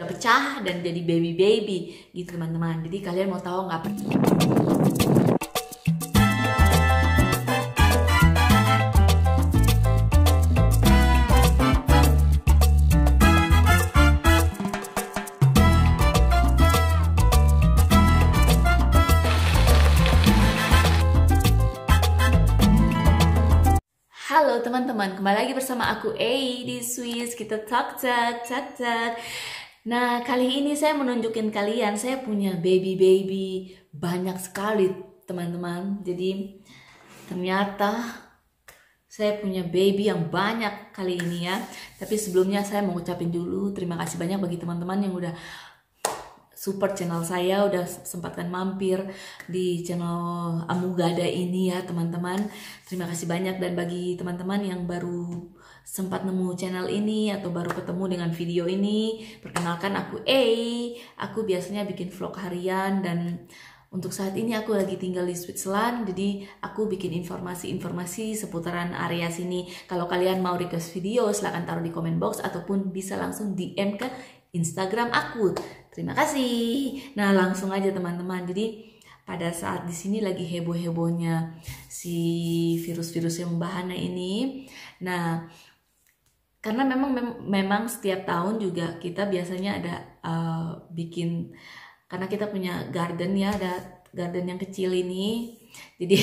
pecah dan jadi baby gitu teman-teman. Jadi kalian mau tahu nggak? Halo teman-teman, kembali lagi bersama aku di Swiss. Kita talk. Nah, kali ini saya menunjukin kalian, saya punya baby banyak sekali teman-teman. Jadi ternyata saya punya baby yang banyak kali ini ya. Tapi sebelumnya saya mau ucapin dulu terima kasih banyak bagi teman-teman yang udah support channel saya, udah sempatkan mampir di channel Amugada ini ya teman-teman. Terima kasih banyak. Dan bagi teman-teman yang baru sempat nemu channel ini atau baru ketemu dengan video ini, perkenalkan aku aku biasanya bikin vlog harian, dan untuk saat ini aku lagi tinggal di Switzerland, jadi aku bikin informasi-informasi seputaran area sini. Kalau kalian mau request video, silahkan taruh di comment box ataupun bisa langsung DM ke Instagram aku. Terima kasih. Nah, langsung aja teman-teman. Jadi pada saat di sini lagi heboh-hebohnya si virus-virus yang membahana ini. Nah, karena memang setiap tahun juga kita biasanya ada bikin, karena kita punya garden ya, ada garden yang kecil ini. Jadi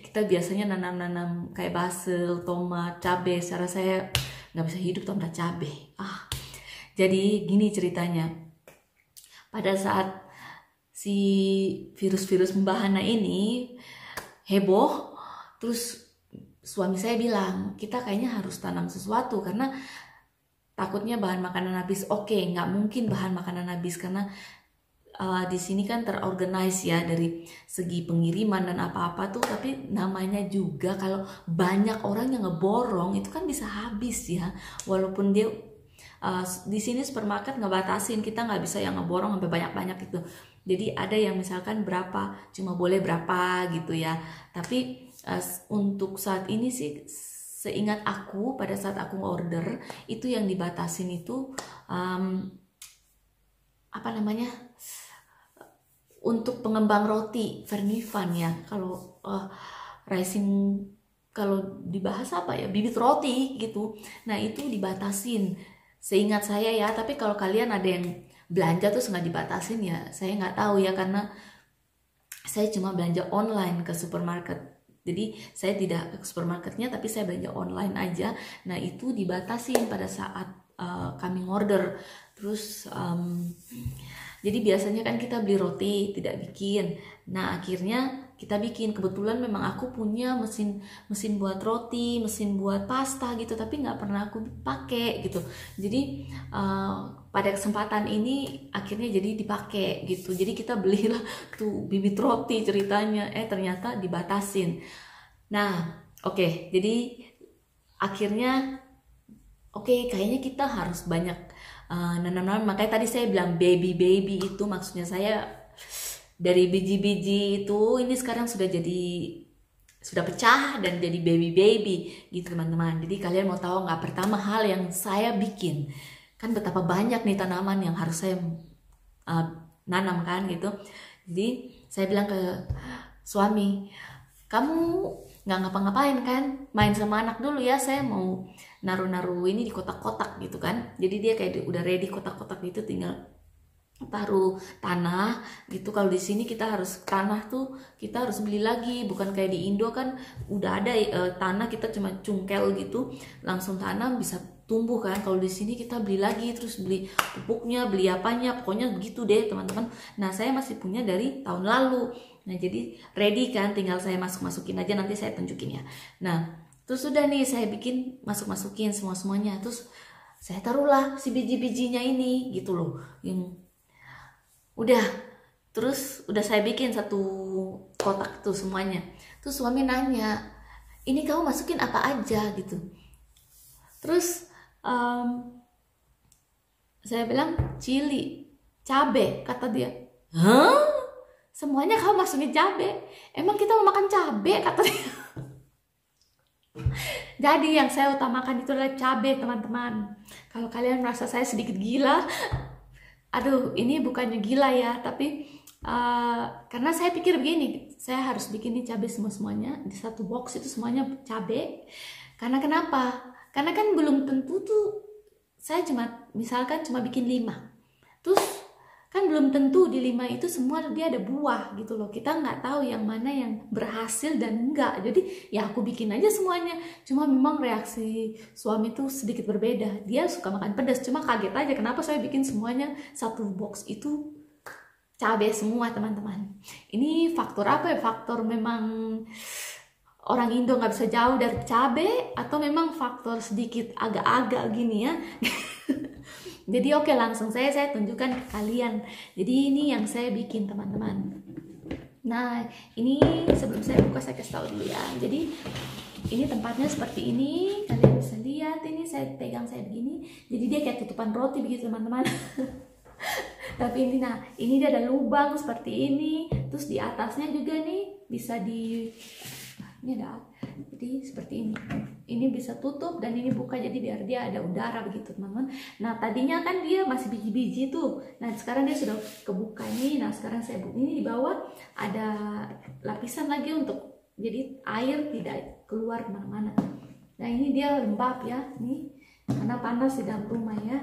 kita biasanya nanam-nanam kayak basil, tomat, cabai. Secara saya nggak bisa hidup tanpa cabai. Jadi gini ceritanya. Pada saat si virus-virus membahana ini heboh, terus suami saya bilang, kita kayaknya harus tanam sesuatu karena takutnya bahan makanan habis. Oke, nggak mungkin bahan makanan habis karena di sini kan terorganize ya dari segi pengiriman dan apa-apa tuh. Tapi namanya juga kalau banyak orang yang ngeborong itu kan bisa habis ya. Walaupun dia di sini supermarket ngebatasin, kita nggak bisa yang ngeborong sampai banyak-banyak gitu. Jadi ada yang misalkan berapa, cuma boleh berapa gitu ya. Tapi untuk saat ini sih, seingat aku pada saat aku order itu yang dibatasin itu apa namanya, untuk pengembang roti Vernifan ya. Kalau rising, kalau dibahas apa ya, bibit roti gitu. Nah itu dibatasin seingat saya ya. Tapi kalau kalian ada yang belanja terus nggak dibatasin ya, saya nggak tahu ya, karena saya cuma belanja online ke supermarket. Jadi saya tidak ke supermarketnya, tapi saya belanja online aja. Nah itu dibatasin pada saat kami order. Terus jadi biasanya kan kita beli roti, tidak bikin. Nah akhirnya kita bikin. Kebetulan memang aku punya mesin buat roti, mesin buat pasta gitu, tapi nggak pernah aku pakai gitu. Jadi pada kesempatan ini akhirnya jadi dipakai gitu. Jadi kita belilah tuh bibit roti ceritanya. Ternyata dibatasin. Nah oke, jadi akhirnya kayaknya kita harus banyak nanam-nanam. Makanya tadi saya bilang baby itu maksudnya saya dari biji-biji itu ini sekarang sudah pecah dan jadi baby gitu teman-teman. Jadi kalian mau tahu nggak, pertama hal yang saya bikin kan betapa banyak nih tanaman yang harus saya nanam kan gitu. Jadi saya bilang ke suami, kamu nggak ngapa-ngapain kan, main sama anak dulu ya, saya mau naruh ini di kotak-kotak gitu kan. Jadi dia kayak udah ready kotak-kotak gitu, tinggal taruh tanah gitu. Kalau di sini kita harus tanah tuh kita harus beli lagi, bukan kayak di Indo kan udah ada tanah, kita cuma cungkel gitu langsung tanam bisa tumbuh kan. Kalau di sini kita beli lagi, terus beli pupuknya, beli apanya, pokoknya begitu deh teman-teman. Nah saya masih punya dari tahun lalu. Nah jadi ready kan, tinggal saya masukin aja, nanti saya tunjukin ya. Nah terus sudah nih saya bikin, masukin semuanya, terus saya taruhlah si biji-bijinya ini gitu loh, yang terus udah saya bikin satu kotak tuh semuanya. Terus suami nanya, ini kamu masukin apa aja gitu. Terus saya bilang cili, cabe, kata dia. Hah? Semuanya kamu masukin cabe? Emang kita mau makan cabe, kata dia. Jadi yang saya utamakan itu adalah cabe teman-teman. Kalau kalian merasa saya sedikit gila, aduh ini bukannya gila ya, tapi karena saya pikir begini, saya harus bikin ini cabai semuanya di satu box itu semuanya cabai. Karena kenapa? Karena kan belum tentu tuh saya misalkan cuma bikin 5, terus kan belum tentu di 5 itu semua dia ada buah gitu loh. Kita nggak tahu yang mana yang berhasil dan enggak. Jadi ya aku bikin aja semuanya. Cuma memang reaksi suami tuh sedikit berbeda. Dia suka makan pedas. Cuma kaget aja kenapa saya bikin semuanya satu box itu cabai semua, teman-teman. Ini faktor apa ya? Faktor memang orang Indo nggak bisa jauh dari cabai, atau memang faktor sedikit agak-agak gini ya. Jadi oke, langsung saya tunjukkan ke kalian. Jadi ini yang saya bikin, teman-teman. Nah, ini sebelum saya buka saya kasih tahu dulu ya. Jadi ini tempatnya seperti ini. Kalian bisa lihat ini saya pegang saya begini. Jadi dia kayak tutupan roti begitu, teman-teman. Tapi ini ini dia ada lubang seperti ini. Terus di atasnya juga nih bisa ini ada, jadi seperti ini. Ini bisa tutup dan ini buka, jadi biar dia ada udara begitu, teman-teman. Nah tadinya kan dia masih biji-biji tuh. Nah sekarang dia sudah kebuka nih. Nah sekarang saya buka ini, di bawah ada lapisan lagi untuk jadi air tidak keluar kemana-mana. Nah ini dia lembab ya, nih karena panas di dalam rumah ya.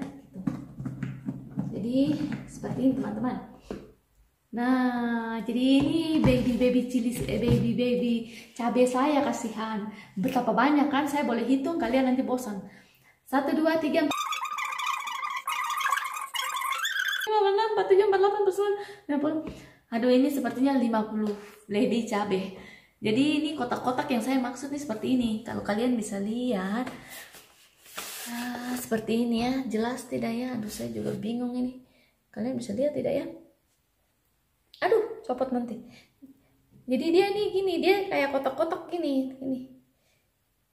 Jadi seperti ini, teman-teman. Nah, jadi ini baby chili, baby cabai saya, kasihan. Betapa banyak kan? Saya boleh hitung, kalian nanti bosan. 1, 2, 3, 4, 5, 6, 4, 7, 4, 8, 9, 10. Aduh, ini sepertinya 50 baby cabai. Jadi ini kotak-kotak yang saya maksud nih seperti ini. Kalau kalian bisa lihat, seperti ini ya. Jelas tidak ya? Aduh, saya juga bingung ini. Kalian bisa lihat tidak ya? Aduh, copot nanti. Jadi dia nih gini, dia kayak kotak-kotak gini.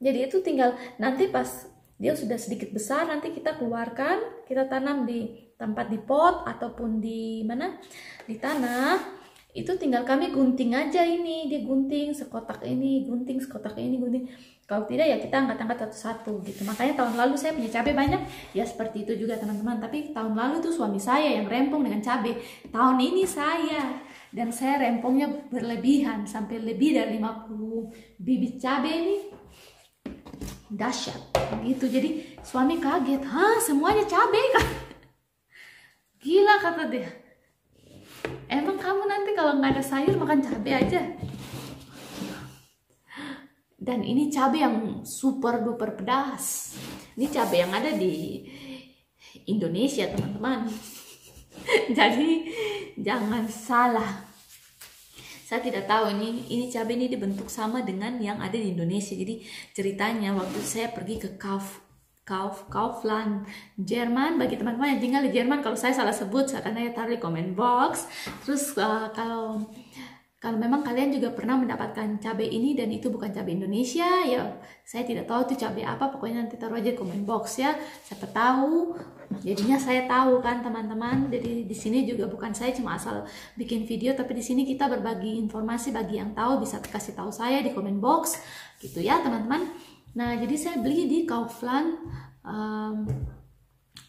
Jadi itu tinggal nanti pas dia sudah sedikit besar, nanti kita keluarkan, kita tanam di tempat di pot ataupun di mana, di tanah. Itu tinggal kami gunting aja ini, dia gunting sekotak ini, gunting sekotak ini, gunting. Kalau tidak ya kita angkat-angkat satu-satu gitu. Makanya tahun lalu saya punya cabai banyak, ya seperti itu juga teman-teman. Tapi tahun lalu itu suami saya yang rempong dengan cabai. Tahun ini saya, dan saya rempongnya berlebihan sampai lebih dari 50 bibit cabai ini. Dahsyat gitu. Jadi suami kaget, "Hah, semuanya cabai kan?" Gila, kata dia. "Emang kamu nanti kalau nggak ada sayur makan cabai aja?" Dan ini cabai yang super duper pedas. Ini cabai yang ada di Indonesia, teman-teman. Jadi jangan salah. Saya tidak tahu ini cabai ini dibentuk sama dengan yang ada di Indonesia. Jadi ceritanya waktu saya pergi ke Kaufland, Jerman. Bagi teman-teman yang tinggal di Jerman, kalau saya salah sebut, saya taruh di comment box. Terus kalau memang kalian juga pernah mendapatkan cabai ini dan itu bukan cabai Indonesia, ya saya tidak tahu itu cabai apa, pokoknya nanti taruh aja di comment box ya. Siapa tahu jadinya saya tahu kan, teman-teman. Jadi di sini juga bukan saya cuma asal bikin video, tapi di sini kita berbagi informasi. Bagi yang tahu bisa kasih tahu saya di comment box gitu ya, teman-teman. Nah, jadi saya beli di Kaufland,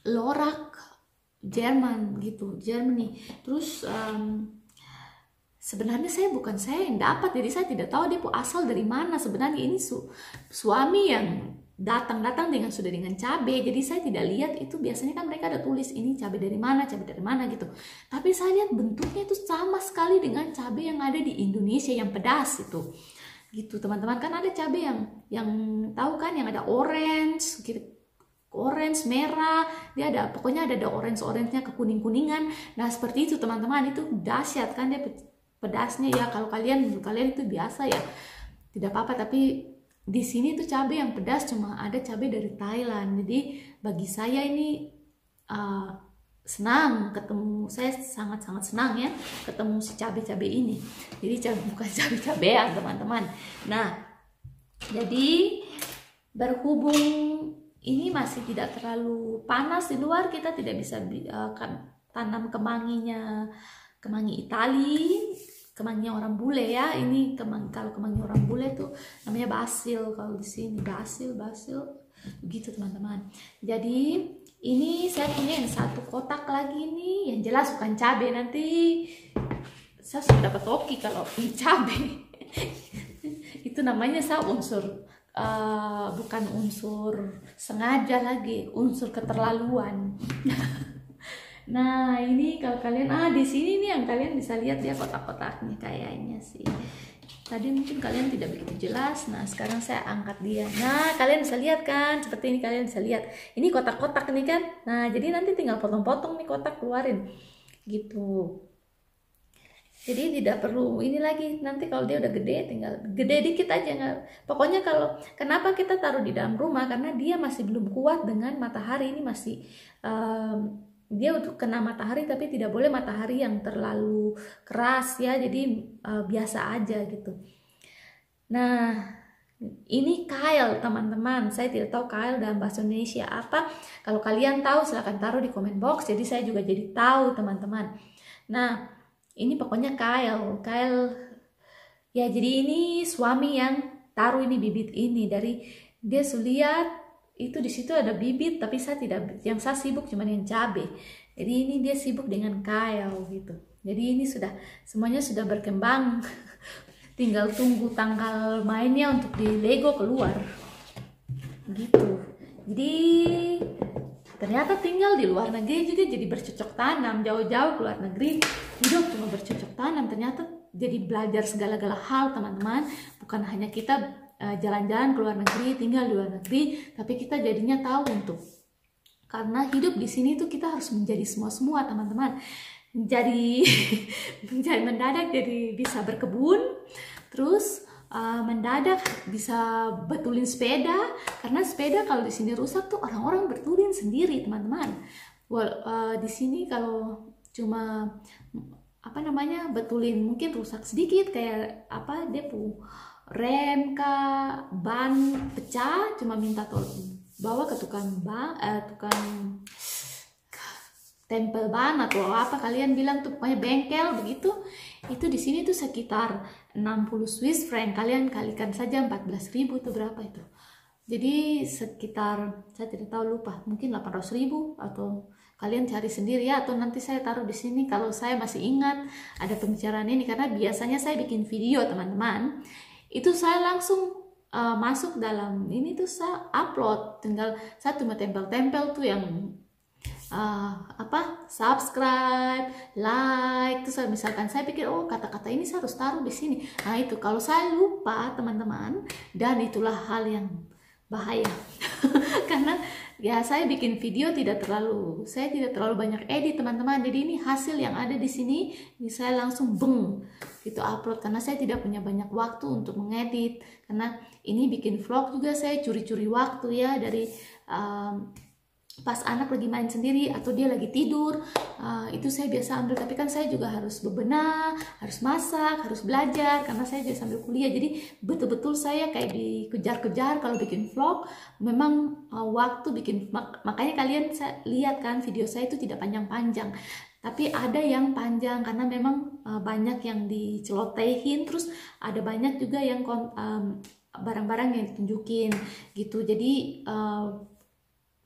Lorak, Jerman gitu, Germany. Terus sebenarnya saya yang dapat, jadi saya tidak tahu dia asal dari mana. Sebenarnya ini suami yang datang sudah dengan cabai, jadi saya tidak lihat itu. Biasanya kan mereka ada tulis ini cabai dari mana gitu. Tapi saya lihat bentuknya itu sama sekali dengan cabai yang ada di Indonesia yang pedas itu. Gitu, teman-teman. Kan ada cabai yang tahu kan, yang ada orange gitu. Orange, merah, dia ada, pokoknya ada orange-nya ke kuning-kuningan. Nah, seperti itu, teman-teman. Itu dahsyat kan, dia pedasnya ya. Kalau kalian itu biasa ya tidak apa-apa, tapi di sini tuh cabai yang pedas cuma ada cabai dari Thailand. Jadi bagi saya ini senang ketemu, saya sangat-sangat senang ya ketemu si cabai-cabai ini. Jadi bukan cabai-cabean, teman-teman. Nah, jadi berhubung ini masih tidak terlalu panas di luar, kita tidak bisa tanam kemangi Itali, kemanginya orang bule ya. Ini kalau kemangi orang bule tuh namanya basil, kalau di sini basil begitu, teman-teman. Jadi ini saya punya yang satu kotak lagi nih yang yang jelas bukan cabai, nanti saya sudah dapat hoki kalau cabai. Itu namanya saya unsur bukan unsur sengaja lagi, unsur keterlaluan. Nah ini kalau kalian di sini nih yang kalian bisa lihat ya kotak-kotaknya kayaknya sih. Tadi mungkin kalian tidak begitu jelas. Nah sekarang saya angkat dia. Nah kalian bisa lihat kan, seperti ini kalian bisa lihat. Ini kotak-kotak nih kan. Nah jadi nanti tinggal potong-potong nih kotak, keluarin gitu. Jadi tidak perlu ini lagi, nanti kalau dia udah gede tinggal gede dikit aja. Nggak, pokoknya kalau kenapa kita taruh di dalam rumah, karena dia masih belum kuat dengan matahari. Ini masih dia untuk kena matahari, tapi tidak boleh matahari yang terlalu keras ya, jadi biasa aja gitu. Nah ini kale teman-teman, saya tidak tahu kale dalam bahasa Indonesia apa. Kalau kalian tahu silahkan taruh di comment box, jadi saya juga jadi tahu teman-teman. Nah ini pokoknya kale ya, jadi ini suami yang taruh ini bibit ini dari dia lihat itu di situ ada bibit, tapi saya tidak, yang saya sibuk cuma yang cabai. Jadi ini dia sibuk dengan kale gitu. Jadi ini sudah semuanya sudah berkembang, tinggal tunggu tanggal mainnya untuk di Lego keluar gitu. Jadi ternyata tinggal di luar negeri juga jadi bercocok tanam, jauh-jauh ke luar negeri hidup cuma bercocok tanam, ternyata jadi belajar segala-gala hal teman-teman. Bukan hanya kita jalan-jalan ke luar negeri, tinggal di luar negeri, tapi kita jadinya tahu untuk, karena hidup di sini tuh kita harus menjadi semua-semua teman-teman. Jadi menjadi mendadak jadi bisa berkebun, terus mendadak bisa betulin sepeda, karena sepeda kalau di sini rusak tuh orang-orang betulin sendiri teman-teman. Di sini kalau cuma apa namanya betulin mungkin rusak sedikit, kayak apa depo rem kah, ban pecah, cuma minta tolong bawa ke tukang tempel ban atau apa kalian bilang tuh, pokoknya bengkel begitu. Itu di sini tuh sekitar 60 Swiss franc, kalian kalikan saja 14.000 itu berapa itu. Jadi sekitar, saya tidak tahu, lupa, mungkin 800.000 atau kalian cari sendiri ya, atau nanti saya taruh di sini kalau saya masih ingat ada pembicaraan ini, karena biasanya saya bikin video teman-teman itu saya langsung masuk dalam ini tuh saya upload, tinggal saya cuma tempel-tempel tuh yang subscribe, like, terus misalkan saya pikir oh kata-kata ini saya harus taruh di sini. Nah itu kalau saya lupa teman-teman, dan itulah hal yang bahaya karena ya saya bikin video saya tidak terlalu banyak edit teman-teman. Jadi ini hasil yang ada di sini, ini saya langsung gitu upload, karena saya tidak punya banyak waktu untuk mengedit. Karena ini bikin vlog juga saya curi-curi waktu ya, dari pas anak lagi main sendiri atau dia lagi tidur, itu saya biasa ambil. Tapi kan saya juga harus bebenah, harus masak, harus belajar, karena saya juga sambil kuliah. Jadi betul-betul saya kayak dikejar-kejar kalau bikin vlog. Memang waktu bikin, makanya kalian lihat kan video saya itu tidak panjang-panjang, tapi ada yang panjang karena memang banyak yang dicelotehin, terus ada banyak juga yang barang-barang yang ditunjukin gitu. Jadi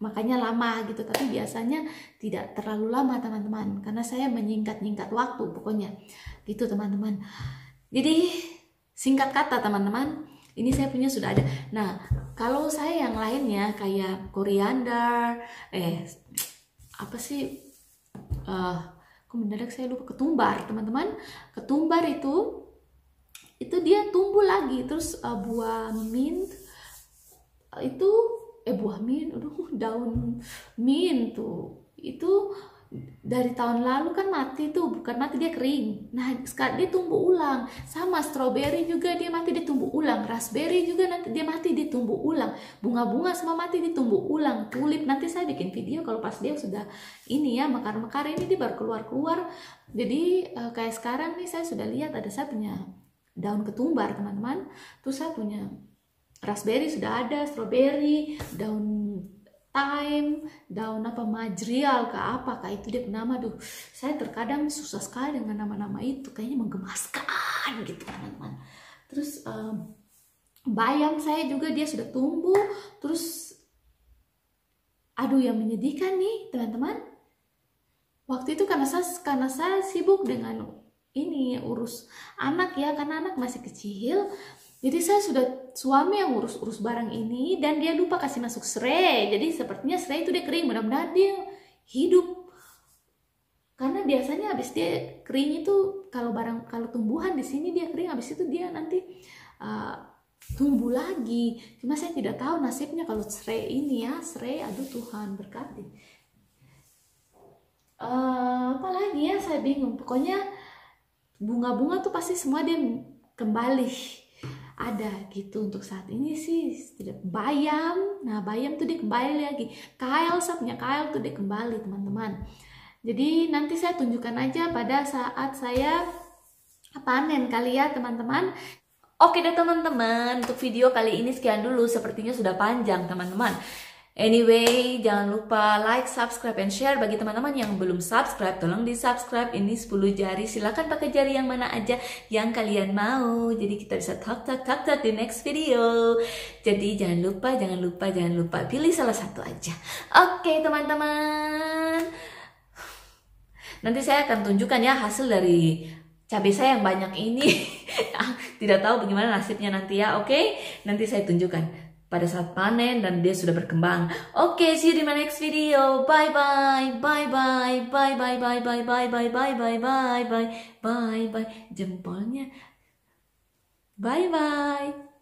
makanya lama gitu, tapi biasanya tidak terlalu lama teman-teman, karena saya menyingkat-nyingkat waktu pokoknya gitu teman-teman. Jadi singkat kata teman-teman, ini saya punya sudah ada. Nah kalau saya yang lainnya kayak koriander, apa sih, kok mendadak saya lupa, ketumbar teman-teman. Ketumbar itu dia tumbuh lagi, terus buah mint itu buah mint, daun mint tuh itu dari tahun lalu kan mati tuh, bukan mati, dia kering. Nah sekarang dia tumbuh ulang. Sama strawberry juga dia mati, dia tumbuh ulang. Raspberry juga nanti dia mati, dia tumbuh ulang. Bunga-bunga semua mati, dia tumbuh ulang. Tulip nanti saya bikin video kalau pas dia sudah ini ya, mekar-mekar, ini dia baru keluar-keluar. Jadi kayak sekarang nih saya sudah lihat ada, saya punya daun ketumbar teman-teman. Terus saya punya raspberry sudah ada, strawberry, daun thyme, daun apa majrial kah itu dia nama. Saya terkadang susah sekali dengan nama-nama itu, kayaknya menggemaskan gitu teman-teman. Terus bayam saya juga dia sudah tumbuh. Terus aduh yang menyedihkan nih teman-teman, Waktu itu karena saya sibuk dengan ini urus anak ya, karena anak masih kecil. Jadi saya sudah suami yang urus barang ini dan dia lupa kasih masuk serai. Jadi sepertinya serai itu dia kering, mudah-mudahan dia hidup. Karena biasanya habis dia kering itu kalau tumbuhan di sini dia kering, habis itu dia nanti tumbuh lagi. Cuma saya tidak tahu nasibnya kalau serai ini ya, serai, aduh Tuhan berkati. Apalagi ya, saya bingung. Pokoknya bunga-bunga tuh pasti semua dia kembali ada gitu. Untuk saat ini sih tidak. Bayam, nah bayam tuh dia kembali lagi. Kail, saya punya kail tuh dia kembali teman-teman. Jadi nanti saya tunjukkan aja pada saat saya panen kali ya teman-teman. Oke deh teman-teman, untuk video kali ini sekian dulu. Sepertinya sudah panjang teman-teman. Anyway, jangan lupa like, subscribe, and share. Bagi teman-teman yang belum subscribe, tolong di subscribe. Ini 10 jari, silahkan pakai jari yang mana aja yang kalian mau. Jadi kita bisa talk di next video. Jadi jangan lupa, pilih salah satu aja. Oke teman-teman, nanti saya akan tunjukkan ya hasil dari cabai saya yang banyak ini. Tidak tahu bagaimana nasibnya nanti ya. Oke, nanti saya tunjukkan pada saat panen dan dia sudah berkembang. Oke, see you di my next video. Bye bye, bye bye, bye bye, bye bye, bye bye, bye bye, bye bye, bye bye. Jempolnya. Bye bye.